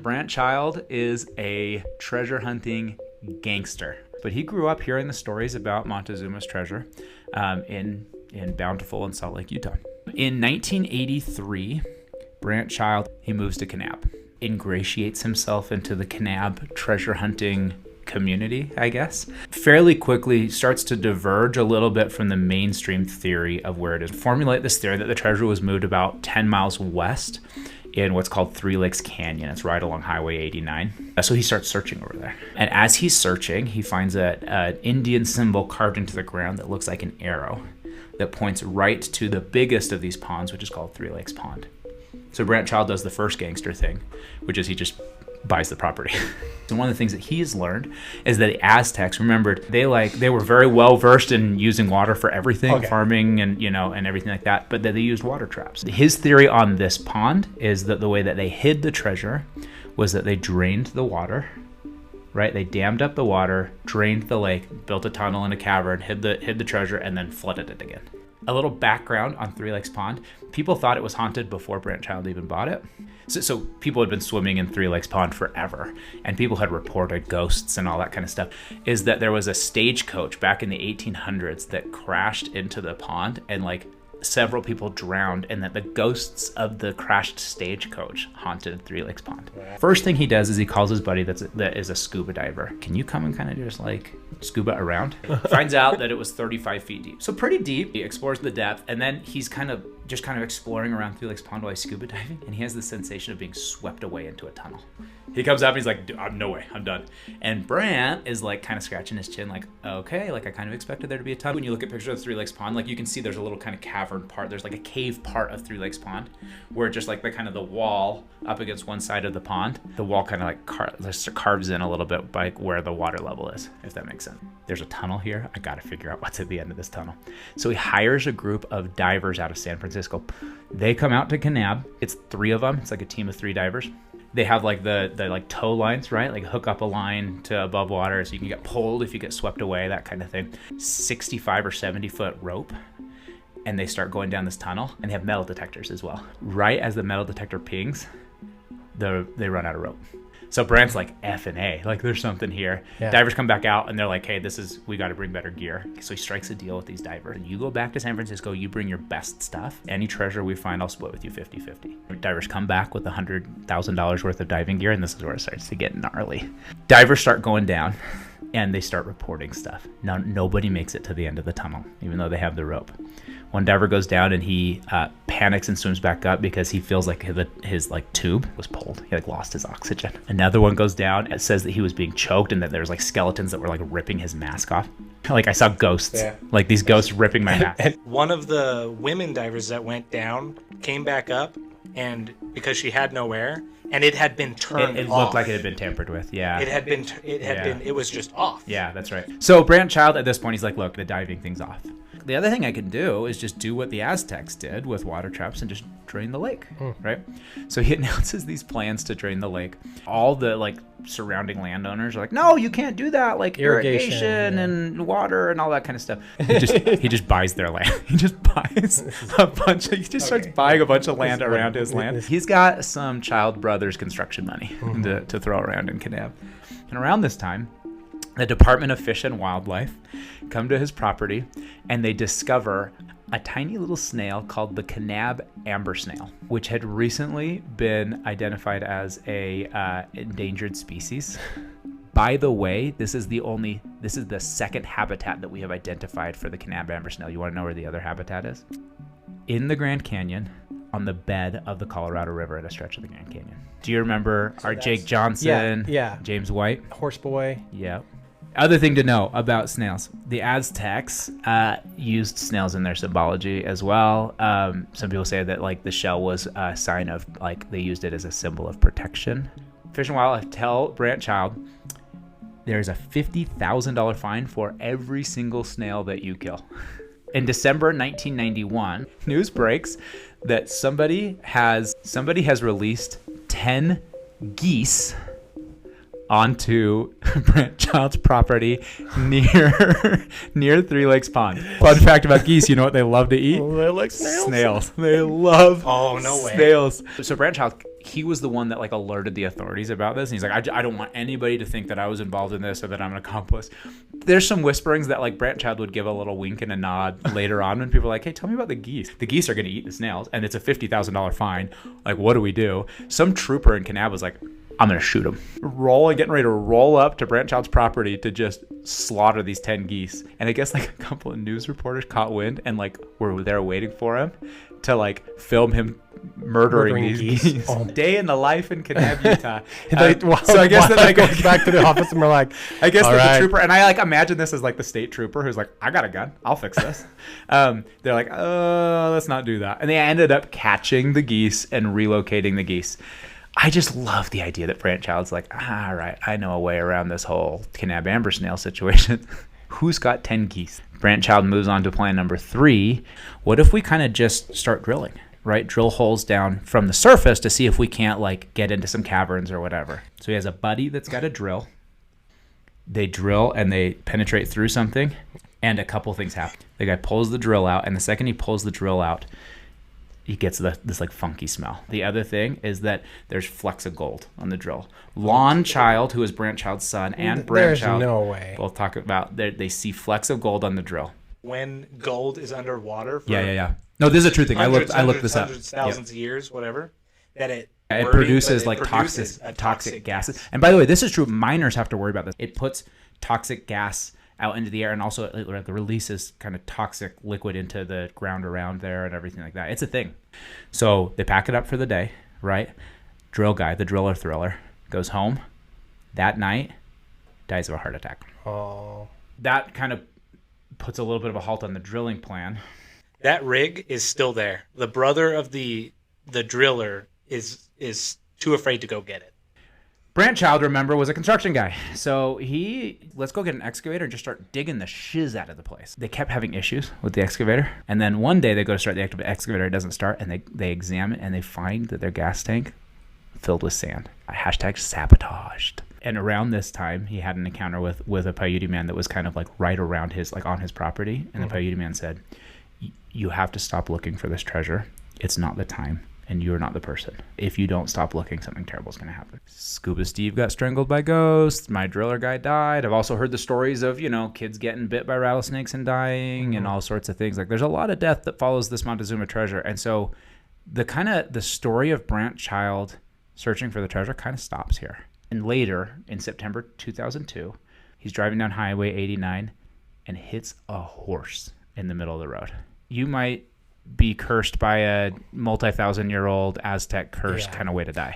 Brant Child is a treasure hunting gangster, but he grew up hearing the stories about Montezuma's treasure in Bountiful and Salt Lake, Utah. In 1983, Brant Child, he moves to Kanab, ingratiates himself into the Kanab treasure hunting community, I guess. Fairly quickly starts to diverge a little bit from the mainstream theory of where it is. Formulate this theory that the treasure was moved about 10 miles west in what's called Three Lakes Canyon. It's right along Highway 89. So he starts searching over there. And as he's searching, he finds an Indian symbol carved into the ground that looks like an arrow that points right to the biggest of these ponds, which is called Three Lakes Pond. So Brant Child does the first gangster thing, which is he just buys the property. So one of the things that he's learned is that the Aztecs, remembered, they were very well versed in using water for everything, farming and and everything like that, but that they used water traps. His theory on this pond is that the way that they hid the treasure was that they drained the water, right? They dammed up the water, drained the lake, built a tunnel in a cavern, hid the treasure, and then flooded it again. A little background on Three Lakes Pond. People thought it was haunted before Brant Child even bought it. So people had been swimming in Three Lakes Pond forever, and people had reported ghosts and all that kind of stuff. Is that there was a stagecoach back in the 1800s that crashed into the pond, and several people drowned, and that the ghosts of the crashed stagecoach haunted Three Lakes Pond. First thing he does is he calls his buddy that is a scuba diver. Can you come and kind of just scuba around? Finds out that it was 35 feet deep. So pretty deep. He explores the depth, and then he's kind of exploring around Three Lakes Pond while he's scuba diving, and he has the sensation of being swept away into a tunnel. He comes up and he's like, no way, I'm done. And Brant is kind of scratching his chin okay, I kind of expected there to be a tunnel. When you look at pictures of Three Lakes Pond, you can see there's a little kind of cavern part. There's a cave part of Three Lakes Pond where just the wall up against one side of the pond, the wall kind of carves in a little bit by where the water level is, if that makes sense. There's a tunnel here. I got to figure out what's at the end of this tunnel. So he hires a group of divers out of San Francisco. They come out to Kanab. It's 3 of them. It's a team of 3 divers. They have the tow lines, right? Hook up a line to above water so you can get pulled if you get swept away, that kind of thing. 65 or 70 foot rope. And they start going down this tunnel, and they have metal detectors as well. Right as the metal detector pings, they run out of rope. So Brant's F and A, there's something here. Yeah. Divers come back out and they're hey, we got to bring better gear. So he strikes a deal with these divers. You go back to San Francisco, you bring your best stuff. Any treasure we find, I'll split with you 50-50. Divers come back with $100,000 worth of diving gear, and this is where it starts to get gnarly. Divers start going down, and they start reporting stuff. Now, nobody makes it to the end of the tunnel, even though they have the rope. One diver goes down, and he panics and swims back up because he feels his tube was pulled. He lost his oxygen. Another one goes down. It says that he was being choked and that there's skeletons that were ripping his mask off. I saw ghosts, these ghosts ripping my mask. And one of the women divers that went down came back up, and because she had no air, and it had been turned off. It looked like it had been tampered with, yeah. It was just off. Yeah, that's right. So Brant Child, at this point, he's look, the diving thing's off. The other thing I can do is just do what the Aztecs did with water traps and just drain the lake, right? So he announces these plans to drain the lake. All the surrounding landowners are no, you can't do that, irrigation and water and all that kind of stuff. He just buys their land. He just buys starts buying a bunch of land around his land. He's got some Child Brothers construction money to throw around in Kanab. And around this time, the Department of Fish and Wildlife come to his property, and they discover a tiny little snail called the Kanab amber snail, which had recently been identified as a endangered species. By the way, this is the second habitat that we have identified for the Kanab amber snail. You want to know where the other habitat is? In the Grand Canyon, on the bed of the Colorado River at a stretch of the Grand Canyon. Do you remember Jake Johnson? Yeah. James White? Horse boy. Yeah. Other thing to know about snails. The Aztecs used snails in their symbology as well. Some people say that the shell was a sign of they used it as a symbol of protection. Fish and Wildlife tell Brant Child there's a $50,000 fine for every single snail that you kill. In December 1991, news breaks that somebody has released 10 geese onto Brant Child's property near Three Lakes Pond. Fun fact about geese, you know what they love to eat? They like snails. They love Oh, no way. snails. So Brant Child, he was the one that like alerted the authorities about this. And he's like, I don't want anybody to think that I was involved in this or that I'm an accomplice. There's some whisperings that like Brandt Child would give a little wink and a nod later on when people are like, hey, tell me about the geese. The geese are going to eat the snails and it's a $50,000 fine. Like, what do we do? Some trooper in Kanab was like, I'm going to shoot him. Getting ready to roll up to Brandt Child's property to just slaughter these 10 geese. And I guess like a couple of news reporters caught wind and like were there waiting for him to like film him murdering these geese. Oh. Day in the life in Kanab, Utah. So I guess that I go back to the office and we're like, I guess the trooper, and I like imagine this as like the state trooper who's like, I got a gun, I'll fix this. They're like, let's not do that. And they ended up catching the geese and relocating the geese. I just love the idea that Brandt Child's like, all right, I know a way around this whole Kanab amber snail situation. Who's got 10 geese? Brandt Child moves on to plan number 3. What if we kind of just start drilling, right? Drill holes down from the surface to see if we can't like get into some caverns or whatever. So he has a buddy that's got a drill. They drill and they penetrate through something, and a couple things happen. The guy pulls the drill out, and the second he pulls the drill out, he gets this like funky smell. The other thing is that there's flecks of gold on the drill. Lon Child, who is Brandt Child's son, and Brandt Child no way. both talk about they see flecks of gold on the drill. When gold is underwater for Yeah. No, this is a true thing. I looked this up. Thousands of years, whatever. That it produces toxic gases. And by the way, this is true. Miners have to worry about this. It puts toxic gas out into the air, and also it releases kind of toxic liquid into the ground around there and everything like that. It's a thing. So they pack it up for the day, right? Drill guy, the driller thriller, goes home that night, dies of a heart attack. Oh. That kind of puts a little bit of a halt on the drilling plan. That rig is still there. The brother of the driller is too afraid to go get it. Brandt Child, remember, was a construction guy. So let's go get an excavator and just start digging the shiz out of the place. They kept having issues with the excavator. And then one day they go to start the excavator, it doesn't start, and they examine and they find that their gas tank filled with sand. #sabotaged. And around this time, he had an encounter with a Paiute man that was kind of like right around on his property. And the Paiute man said, you have to stop looking for this treasure. It's not the time. And you're not the person. If you don't stop looking, something terrible is going to happen. Scuba Steve got strangled by ghosts. My driller guy died. I've also heard the stories of, kids getting bit by rattlesnakes and dying and all sorts of things. Like there's a lot of death that follows this Montezuma treasure. And so the story of Brandt Child searching for the treasure kind of stops here. And later, in September 2002, he's driving down Highway 89 and hits a horse in the middle of the road. You might be cursed by a multi-thousand-year-old Aztec curse kind of way to die.